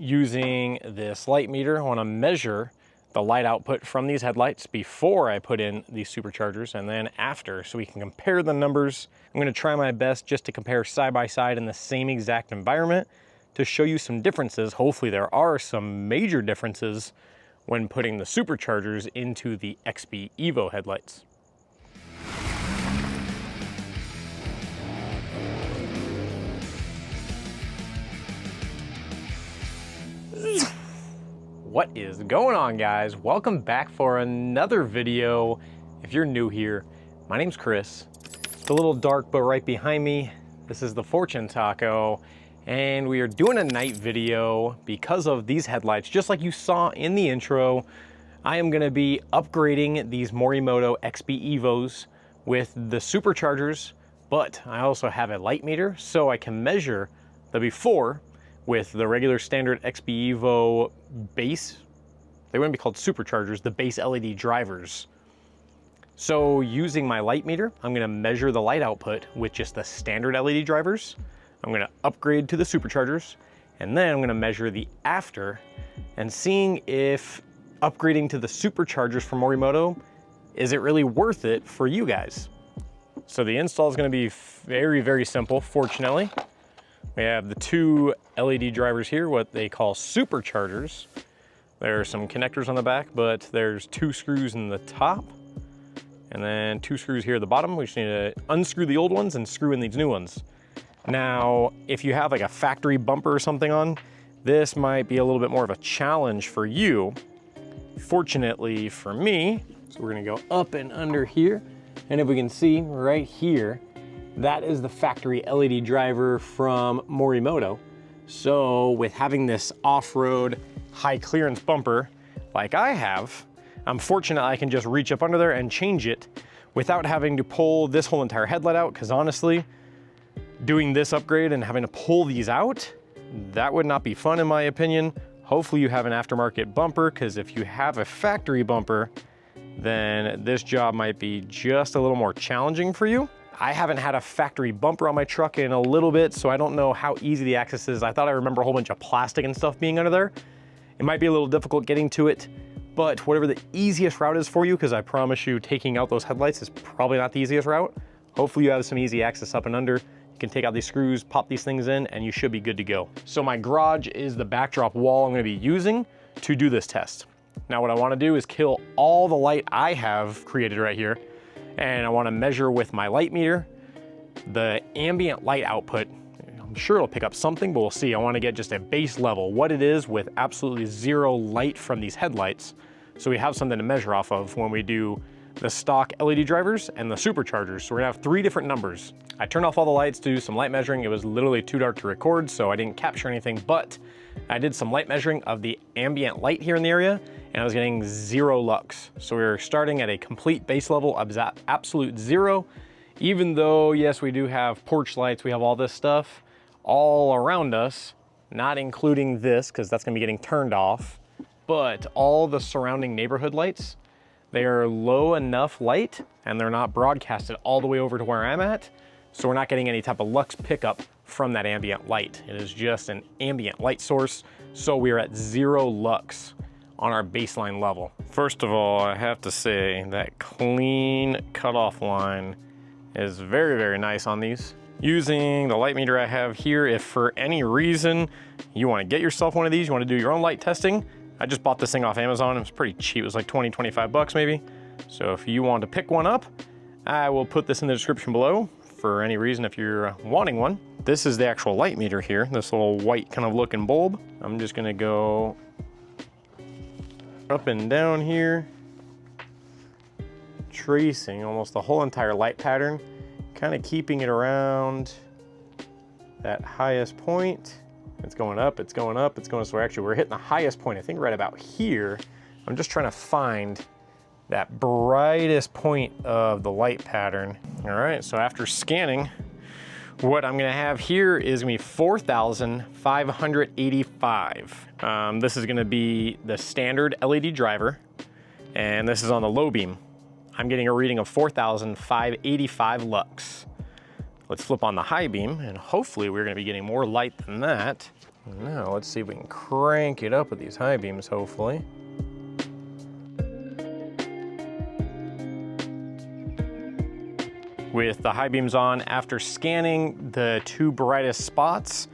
using this light meter, I want to measure the light output from these headlights before I put in these superchargers and then after, so we can compare the numbers. I'm going to try my best just to compare side by side in the same exact environment to show you some differences. Hopefully there are some major differences when putting the superchargers into the XB Evo headlights. What is going on, guys? Welcome back for another video. If you're new here, my name's Chris. It's a little dark, but right behind me, this is the Fortune Taco, and we are doing a night video because of these headlights. Just like you saw in the intro, I am gonna be upgrading these Morimoto XB Evos with the superchargers, but I also have a light meter so I can measure the before with the regular standard XB Evo base. They wouldn't be called superchargers, the base LED drivers. So using my light meter, I'm gonna measure the light output with just the standard LED drivers. I'm gonna upgrade to the superchargers, and then I'm gonna measure the after and seeing if upgrading to the superchargers from Morimoto, is it really worth it for you guys? So the install is gonna be very, very simple, fortunately. We have the two LED drivers here, what they call superchargers. There are some connectors on the back, but there's two screws in the top and then two screws here at the bottom. We just need to unscrew the old ones and screw in these new ones. Now, if you have like a factory bumper or something on, this might be a little bit more of a challenge for you. Fortunately for me, so we're gonna go up and under here. And if we can see right here, that is the factory LED driver from Morimoto. So with having this off-road high clearance bumper like I have, I'm fortunate I can just reach up under there and change it without having to pull this whole entire headlight out, because honestly, doing this upgrade and having to pull these out, that would not be fun in my opinion. Hopefully you have an aftermarket bumper, because if you have a factory bumper, then this job might be just a little more challenging for you. I haven't had a factory bumper on my truck in a little bit, so I don't know how easy the access is. I thought I remember a whole bunch of plastic and stuff being under there. It might be a little difficult getting to it, but whatever the easiest route is for you, because I promise you taking out those headlights is probably not the easiest route. Hopefully you have some easy access up and under. You can take out these screws, pop these things in, and you should be good to go. So my garage is the backdrop wall I'm gonna be using to do this test. Now what I wanna do is kill all the light I have created right here, and I wanna measure with my light meter the ambient light output. I'm sure it'll pick up something, but we'll see. I wanna get just a base level, what it is with absolutely zero light from these headlights, so we have something to measure off of when we do the stock LED drivers and the superchargers. So we're gonna have three different numbers. I turned off all the lights to do some light measuring. It was literally too dark to record, so I didn't capture anything, but I did some light measuring of the ambient light here in the area, and I was getting 0 lux. So we were starting at a complete base level of absolute 0, even though, yes, we do have porch lights, we have all this stuff all around us, not including this, because that's gonna be getting turned off, but all the surrounding neighborhood lights, they are low enough light and they're not broadcasted all the way over to where I'm at, so we're not getting any type of lux pickup from that ambient light. It is just an ambient light source, so we are at 0 lux on our baseline level. First of all, I have to say that clean cutoff line is very, very nice on these. Using the light meter I have here, if for any reason you wanna get yourself one of these, you wanna do your own light testing, I just bought this thing off Amazon. It was pretty cheap. It was like 20, 25 bucks maybe. So if you want to pick one up, I will put this in the description below for any reason if you're wanting one. This is the actual light meter here, this little white kind of looking bulb. I'm just gonna go up and down here, tracing almost the whole entire light pattern, kind of keeping it around that highest point. It's going up, it's going up, it's going, so we're hitting the highest point, I think right about here. I'm just trying to find that brightest point of the light pattern. All right, so after scanning, what I'm gonna have here is gonna be 4,585. This is gonna be the standard LED driver, and this is on the low beam. I'm getting a reading of 4,585 lux. Let's flip on the high beam, and hopefully we're gonna be getting more light than that. Now let's see if we can crank it up with these high beams, hopefully. With the high beams on, after scanning the two brightest spots,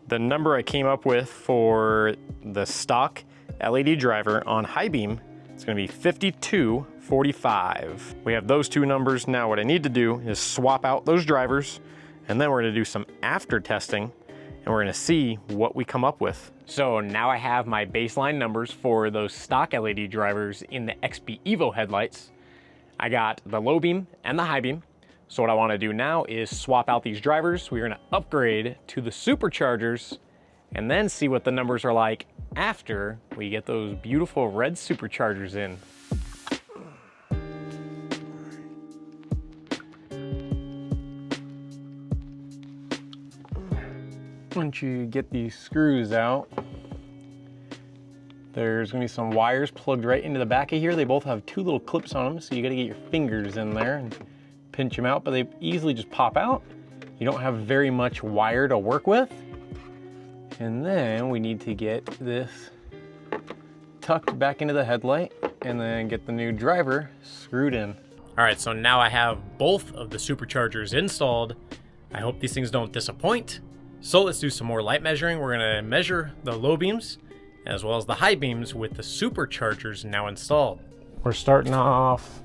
the number I came up with for the stock LED driver on high beam, it's gonna be 5245. We have those two numbers. Now what I need to do is swap out those drivers, and then we're gonna do some after testing, and we're gonna see what we come up with. So now I have my baseline numbers for those stock LED drivers in the XB Evo headlights. I got the low beam and the high beam. So what I wanna do now is swap out these drivers. We're gonna upgrade to the superchargers and then see what the numbers are like after we get those beautiful red superchargers in. Once you get these screws out, there's gonna be some wires plugged right into the back of here. They both have two little clips on them, so you gotta get your fingers in there and pinch them out, but they easily just pop out. You don't have very much wire to work with. And then we need to get this tucked back into the headlight and then get the new driver screwed in. All right, so now I have both of the superchargers installed. I hope these things don't disappoint. So let's do some more light measuring. We're gonna measure the low beams as well as the high beams with the superchargers now installed. We're starting off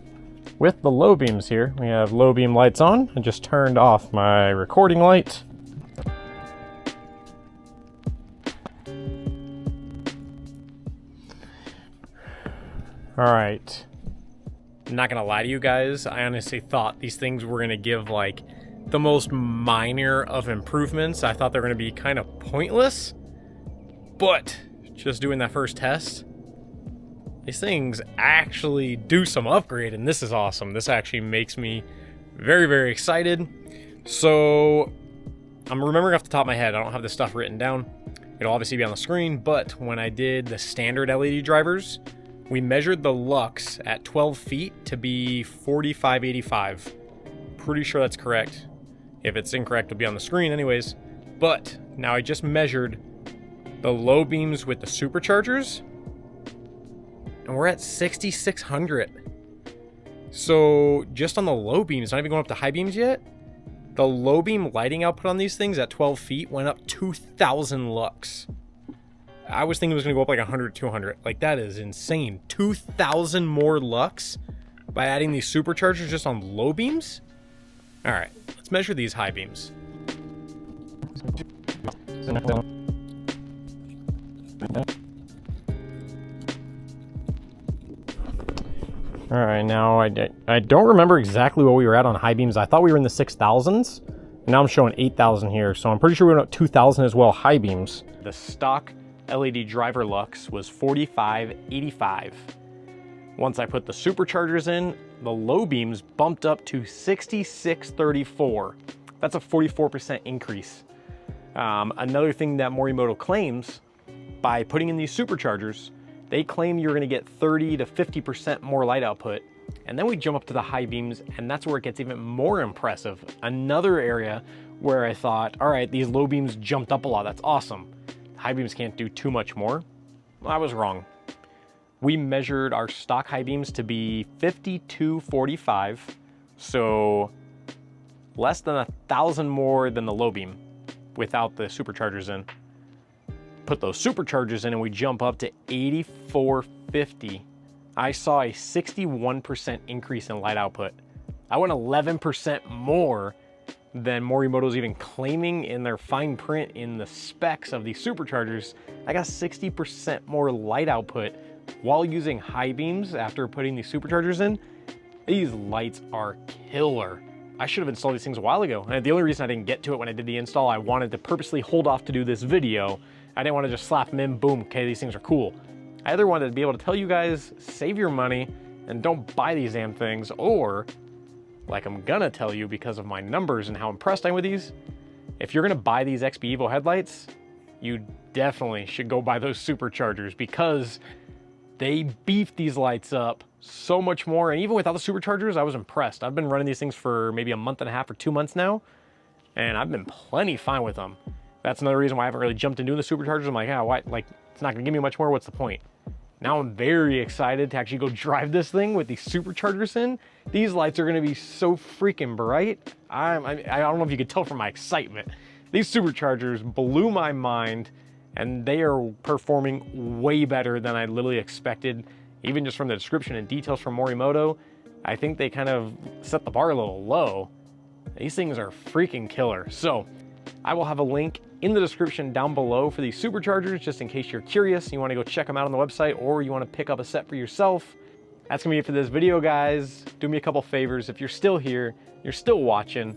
with the low beams here. We have low beam lights on. I just turned off my recording light. All right. I'm not gonna lie to you guys. I honestly thought these things were gonna give like the most minor of improvements. I thought they were gonna be kind of pointless, but just doing that first test, these things actually do some upgrade, and this is awesome. This actually makes me very, very excited. So I'm remembering off the top of my head, I don't have this stuff written down. It'll obviously be on the screen, but when I did the standard LED drivers, we measured the lux at 12 feet to be 4585. Pretty sure that's correct. If it's incorrect, it'll be on the screen anyways. But now I just measured the low beams with the superchargers, and we're at 6600. So just on the low beams, not even going up to high beams yet, the low beam lighting output on these things at 12 feet went up 2000 lux. I was thinking it was gonna go up like 100, 200. Like, that is insane. 2000 more lux by adding these superchargers just on low beams? All right, let's measure these high beams. All right, now I don't remember exactly what we were at on high beams. I thought we were in the 6000s. Now I'm showing 8000 here, so I'm pretty sure we went up 2000 as well, high beams. The stock LED driver lux was 4585. Once I put the superchargers in, the low beams bumped up to 6634. That's a 44% increase. Another thing that Morimoto claims, by putting in these superchargers, they claim you're gonna get 30 to 50% more light output. And then we jump up to the high beams, and that's where it gets even more impressive. Another area where I thought, all right, these low beams jumped up a lot, that's awesome. High beams can't do too much more. Well, I was wrong. We measured our stock high beams to be 5245, so less than 1,000 more than the low beam without the superchargers in. Put those superchargers in and we jump up to 8450. I saw a 61% increase in light output. I went 11% more than Morimoto's even claiming in their fine print in the specs of these superchargers. I got 60% more light output while using high beams after putting these superchargers in. These lights are killer. I should have installed these things a while ago. And the only reason I didn't get to it when I did the install, I wanted to purposely hold off to do this video. I didn't want to just slap them in, boom, okay, these things are cool. I either wanted to be able to tell you guys, save your money and don't buy these damn things, or like I'm gonna tell you because of my numbers and how impressed I am with these, if you're gonna buy these XB Evo headlights, you definitely should go buy those superchargers because they beef these lights up so much more. And even without the superchargers, I was impressed. I've been running these things for maybe a month and a half or 2 months now, and I've been plenty fine with them. That's another reason why I haven't really jumped into the superchargers. I'm like, ah, why? Like, it's not gonna give me much more. What's the point? Now I'm very excited to actually go drive this thing with these superchargers in. These lights are gonna be so freaking bright. I don't know if you could tell from my excitement. These superchargers blew my mind, and they are performing way better than I literally expected. Even just from the description and details from Morimoto, I think they kind of set the bar a little low. These things are freaking killer. So I will have a link in the description down below for these superchargers, just in case you're curious and you want to go check them out on the website, or you want to pick up a set for yourself. That's gonna be it for this video, guys. Do me a couple favors. If you're still here, you're still watching,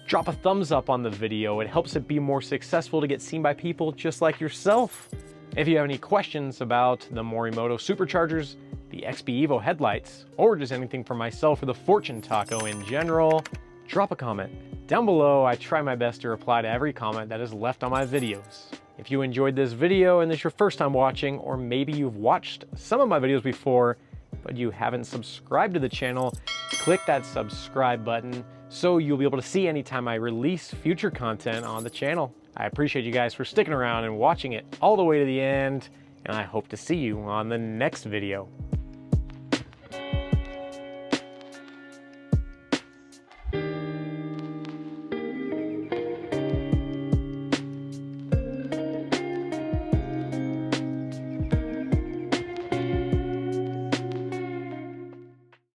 drop a thumbs up on the video. It helps it be more successful to get seen by people just like yourself. If you have any questions about the Morimoto superchargers, the XB Evo headlights, or just anything for myself or the Fortune Taco in general, drop a comment down below. I try my best to reply to every comment that is left on my videos. If you enjoyed this video and this is your first time watching, or maybe you've watched some of my videos before, but you haven't subscribed to the channel, click that subscribe button so you'll be able to see anytime I release future content on the channel. I appreciate you guys for sticking around and watching it all the way to the end, and I hope to see you on the next video.